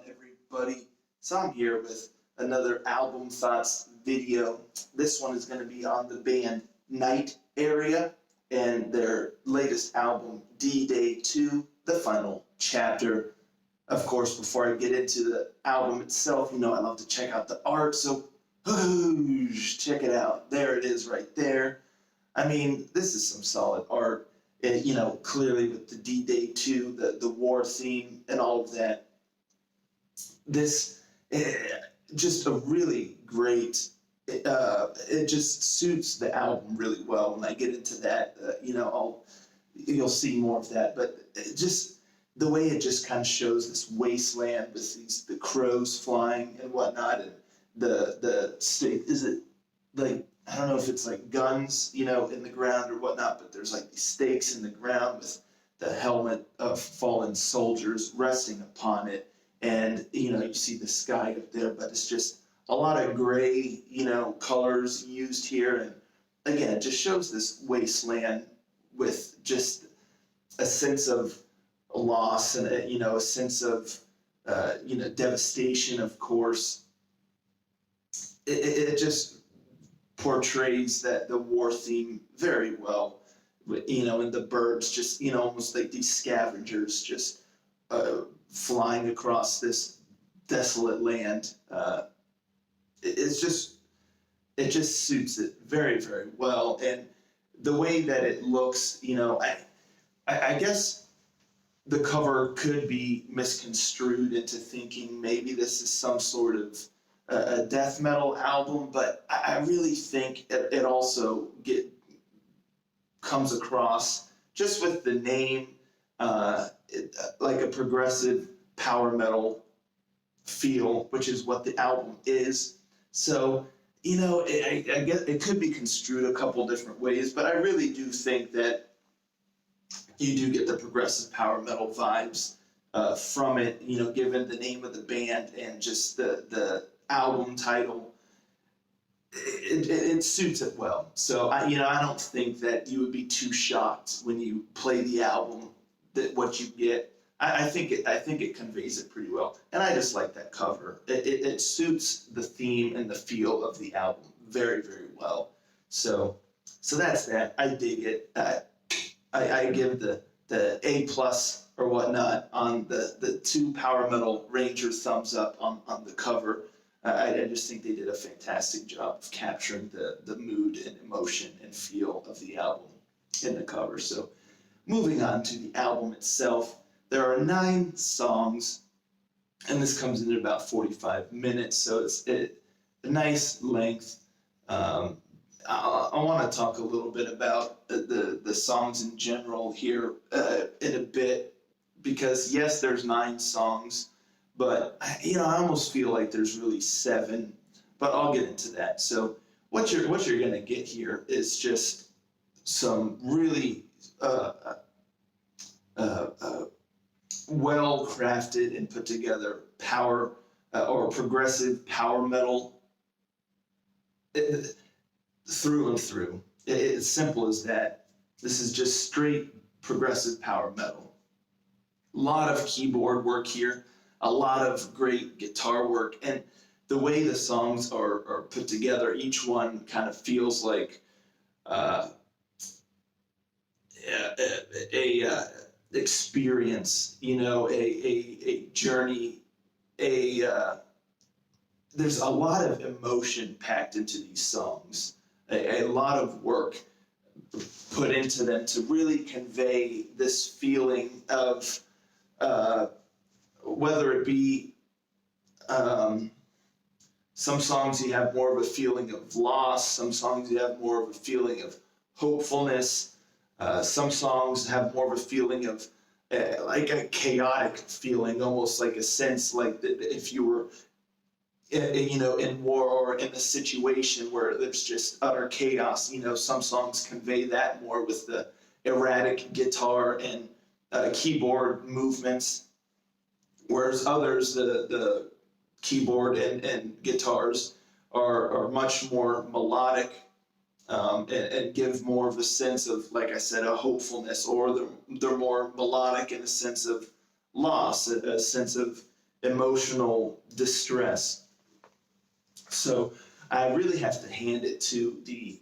on, everybody? So I'm here with another album thoughts video. This one is going to be on the band Night Area and their latest album, D-Day 2, The Final Chapter. Of course, before I get into the album itself, you know I love to check out the art, so check it out. There it is right there. I mean, this is some solid art. You know, clearly with the D-Day 2, the war theme and all of that. This, just a really great, it just suits the album really well. When I get into that, you know, you'll see more of that. But just the way it just kind of shows this wasteland with the crows flying and whatnot, and the state, is it like, I don't know if it's like guns, you know, in the ground or whatnot, but there's like these stakes in the ground with the helmet of fallen soldiers resting upon it. And, you know, you see the sky up there, but it's just a lot of gray, you know, colors used here. And again, it just shows this wasteland with just a sense of loss and, you know, a sense of, you know, devastation, of course. It just portrays the war theme very well, you know, and the birds just, you know, almost like these scavengers just flying across this desolate land. It just suits it very, very well. And the way that it looks, you know, I guess the cover could be misconstrued into thinking maybe this is some sort of a death metal album, but I really think it also comes across just with the name, like a progressive power metal feel, which is what the album is. So, you know, I guess it could be construed a couple different ways, but I really do think that you do get the progressive power metal vibes from it, you know, given the name of the band and just the album title. It suits it well. So, you know, I don't think that you would be too shocked when you play the album that what you get. I think it conveys it pretty well, and I just like that cover. It suits the theme and the feel of the album very, very well. So that's that. I dig it. I give the A+ or whatnot on the 2 Power Metal Ranger thumbs up on the cover. I just think they did a fantastic job of capturing the mood and emotion and feel of the album in the cover. So moving on to the album itself, there are 9 songs, and this comes in at about 45 minutes, so it's a nice length. I want to talk a little bit about the songs in general here in a bit, because yes, there's 9 songs, but you know, I almost feel like there's really 7, but I'll get into that. So what you're gonna get here is just some really well-crafted and put together power or progressive power metal through and through. It's simple as that. This is just straight progressive power metal. A lot of keyboard work here, a lot of great guitar work, and the way the songs are put together, each one kind of feels like a experience, you know, a journey, there's a lot of emotion packed into these songs, a lot of work put into them to really convey this feeling of whether it be some songs you have more of a feeling of loss, some songs you have more of a feeling of hopefulness, some songs have more of a feeling of like a chaotic feeling, almost like a sense like that if you were, you know, in war or in a situation where there's just utter chaos. You know, some songs convey that more with the erratic guitar and keyboard movements, whereas others, the keyboard and guitars are much more melodic. And give more of a sense of, like I said, a hopefulness, or they're more melodic in a sense of loss, a sense of emotional distress. So I really have to hand it to the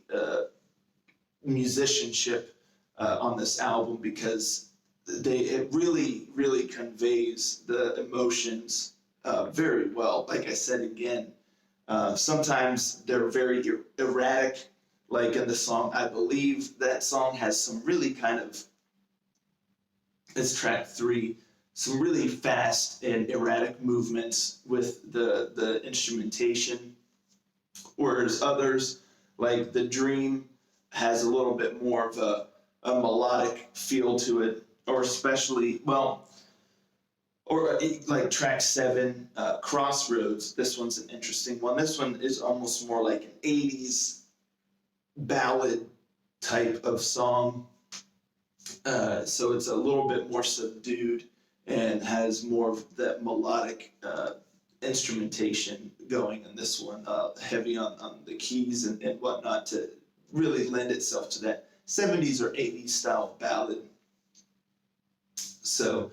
musicianship on this album, because it really conveys the emotions very well. Like I said again, sometimes they're very erratic, like in the song I Believe. That song has some really kind of, it's track 3, some really fast and erratic movements with the instrumentation, whereas others, like The Dream, has a little bit more of a melodic feel to it, or especially, well, or like track 7, Crossroads. This one's an interesting one. This one is almost more like an 80s ballad type of song. So it's a little bit more subdued and has more of that melodic instrumentation going in this one, heavy on the keys and whatnot, to really lend itself to that 70s or 80s style ballad. So,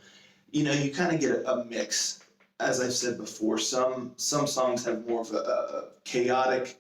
you kind of get a mix. As I've said before, some songs have more of a chaotic,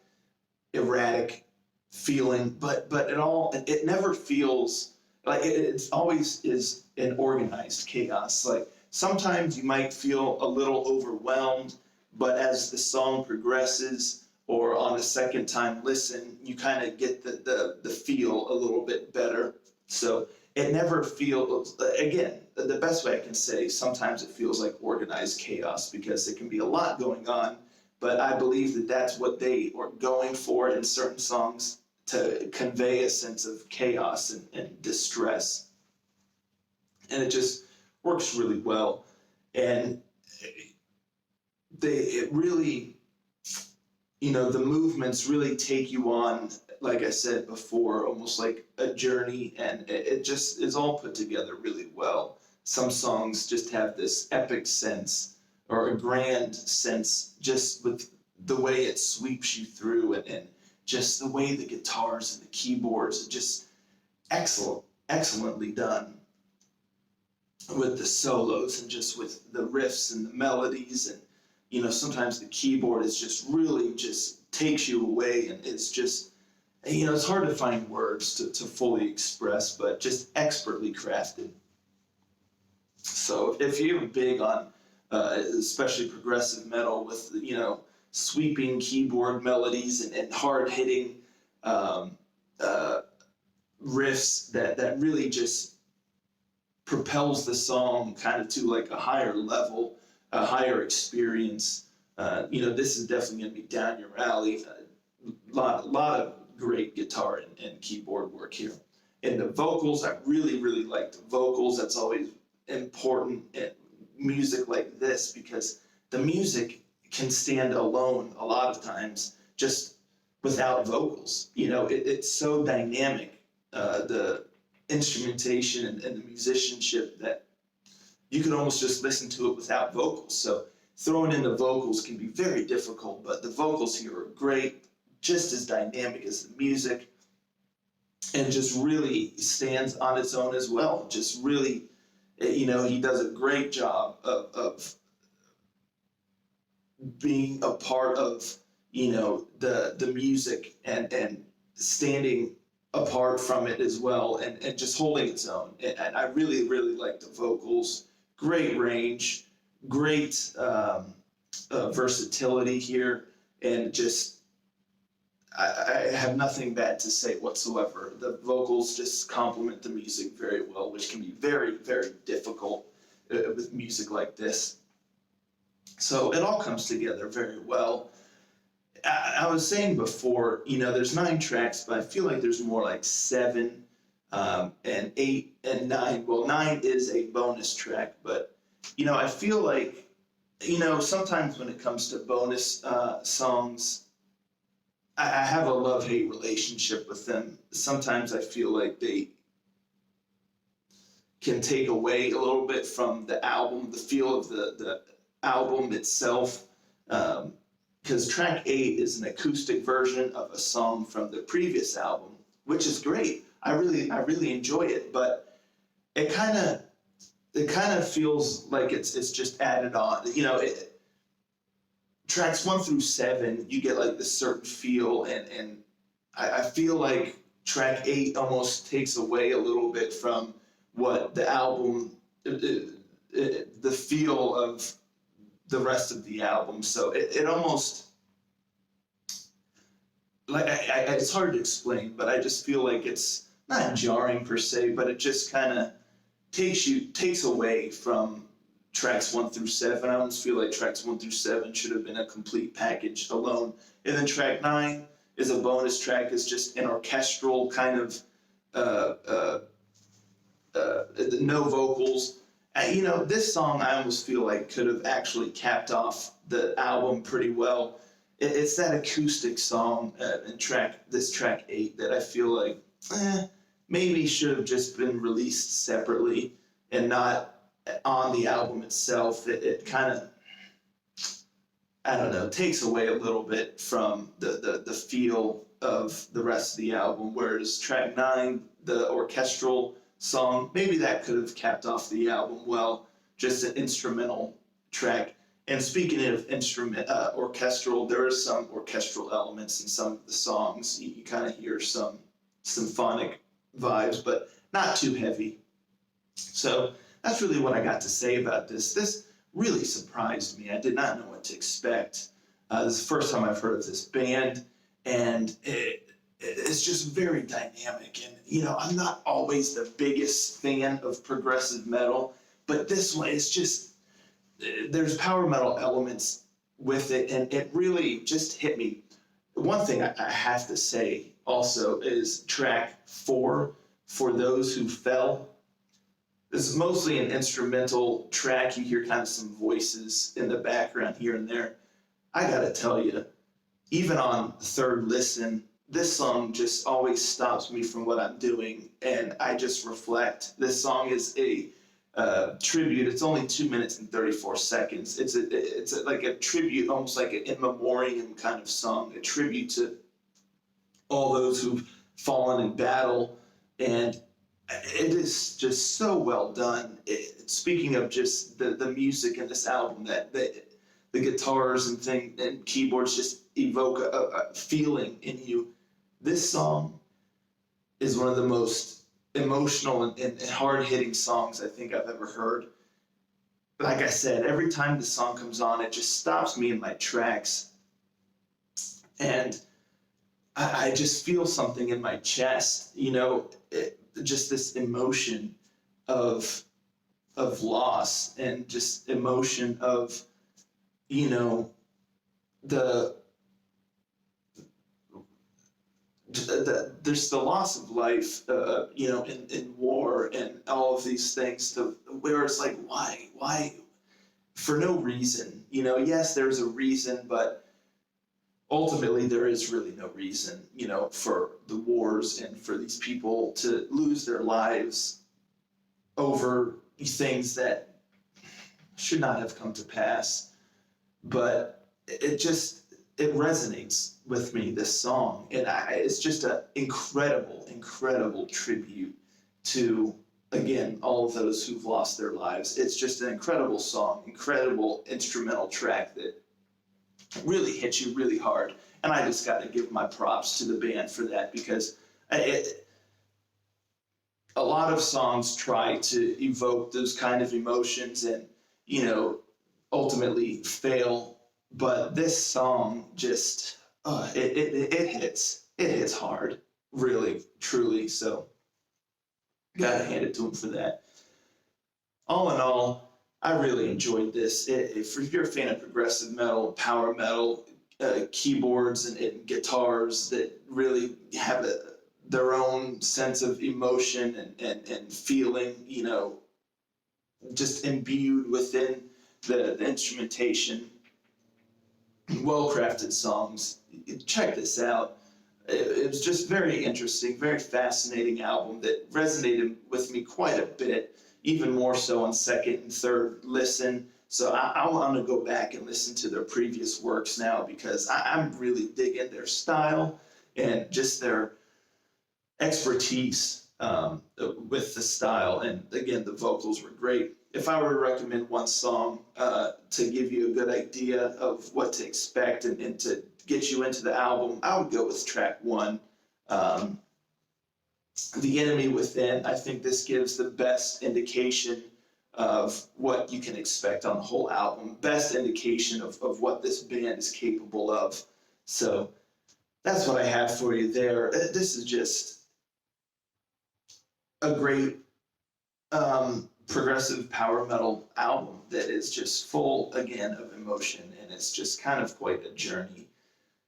erratic feeling, but it never feels like it always is an organized chaos. Like sometimes you might feel a little overwhelmed, but as the song progresses, or on a second time listen, you kind of get the feel a little bit better. So it never feels, again, the best way I can say, sometimes it feels like organized chaos, because there can be a lot going on, but I believe that that's what they were going for in certain songs, to convey a sense of chaos and distress. And it just works really well. And it really, the movements really take you on, like I said before, almost like a journey, and it just is all put together really well. Some songs just have this epic sense, or a grand sense, just with the way it sweeps you through, and just the way the guitars and the keyboards are just excellently done, with the solos and just with the riffs and the melodies. And sometimes the keyboard is just really just takes you away, and it's just, it's hard to find words to fully express, but just expertly crafted. So if you're big on especially progressive metal with sweeping keyboard melodies and hard-hitting riffs that really just propels the song kind of to like a higher level, a higher experience, this is definitely going to be down your alley. Lot of great guitar and keyboard work here. And the vocals, I really like the vocals. That's always important in music like this, because the music can stand alone a lot of times just without vocals. It's so dynamic, the instrumentation and the musicianship, that you can almost just listen to it without vocals. So throwing in the vocals can be very difficult, but the vocals here are great, just as dynamic as the music, and just really stands on its own as well. Just really, he does a great job of being a part of, the music and standing apart from it as well, and just holding its own. And I really like the vocals. Great range, great versatility here, and just I have nothing bad to say whatsoever. The vocals just complement the music very well, which can be very difficult with music like this. So it all comes together very well. I was saying before, there's 9 tracks, but I feel like there's more like 7 and 8 and 9. Well, 9 is a bonus track, but I feel like, sometimes when it comes to bonus songs, I have a love-hate relationship with them. Sometimes I feel like they can take away a little bit from the album, the feel of the album itself. Because track 8 is an acoustic version of a song from the previous album, which is great. I really enjoy it, but it kind of it kind of feels like it's just added on. Tracks 1 through 7, you get like this certain feel, and I feel like track 8 almost takes away a little bit from what the album, the feel of the rest of the album. So it almost, like, it's hard to explain, but I just feel like it's not jarring per se, but it just kind of takes away from tracks 1 through 7. I almost feel like tracks 1 through 7 should have been a complete package alone. And then track 9 is a bonus track. It's just an orchestral kind of no vocals. This song I almost feel like could have actually capped off the album pretty well. It's that acoustic song in track 8 that I feel like maybe should have just been released separately and not on the album itself. It kind of, I don't know, takes away a little bit from the feel of the rest of the album, whereas track 9, the orchestral song, maybe that could have capped off the album well, just an instrumental track. And speaking of orchestral, there are some orchestral elements in some of the songs. You kind of hear some symphonic vibes, but not too heavy. So that's really what I got to say about this. This really surprised me. I did not know what to expect. This is the first time I've heard of this band, and it's just very dynamic. And, I'm not always the biggest fan of progressive metal, but this one is just, there's power metal elements with it, and it really just hit me. One thing I have to say also is track 4, For Those Who Fell. This is mostly an instrumental track. You hear kind of some voices in the background here and there. I gotta tell you, even on the third listen, this song just always stops me from what I'm doing, and I just reflect. This song is a tribute. It's only 2 minutes and 34 seconds. It's like a tribute, almost like an in memoriam kind of song, a tribute to all those who've fallen in battle, and it is just so well done. Speaking of just the music in this album, that the guitars and keyboards just evoke a feeling in you. This song is one of the most emotional and hard-hitting songs I think I've ever heard. Like I said, every time the song comes on, it just stops me in my tracks, and I just feel something in my chest. Just this emotion of loss, and just emotion of there's the loss of life, in war and all of these things, where it's like, why, for no reason. Yes, there's a reason, but ultimately there is really no reason, for the wars and for these people to lose their lives over things that should not have come to pass. But it resonates with me, this song, and it's just an incredible tribute to, again, all of those who've lost their lives. It's just an incredible song, incredible instrumental track that really hits you really hard, and I just got to give my props to the band for that, because a lot of songs try to evoke those kind of emotions and ultimately fail, but this song just it hits hard, really, truly. So gotta hand it to him for that. All in all, I really enjoyed this. If you're a fan of progressive metal, power metal, keyboards and guitars that really have their own sense of emotion and feeling, just imbued within the instrumentation, well-crafted songs, check this out. It was just very interesting, very fascinating album that resonated with me quite a bit, even more so on second and third listen. So I want to go back and listen to their previous works now, because I'm really digging their style and just their expertise with the style. And again, the vocals were great. if I were to recommend one song to give you a good idea of what to expect and to get you into the album, I would go with track one, The Enemy Within. I think this gives the best indication of what you can expect on the whole album, best indication of what this band is capable of. So that's what I have for you there. This is just a great progressive power metal album that is just full again of emotion, and it's just kind of quite a journey,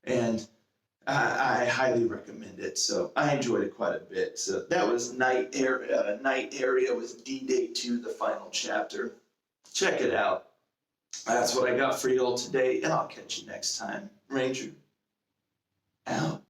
and I highly recommend it. So I enjoyed it quite a bit. So that was Night Area with D-Day 2, the final chapter. Check it out. That's what I got for you all today, and I'll catch you next time. Ranger out.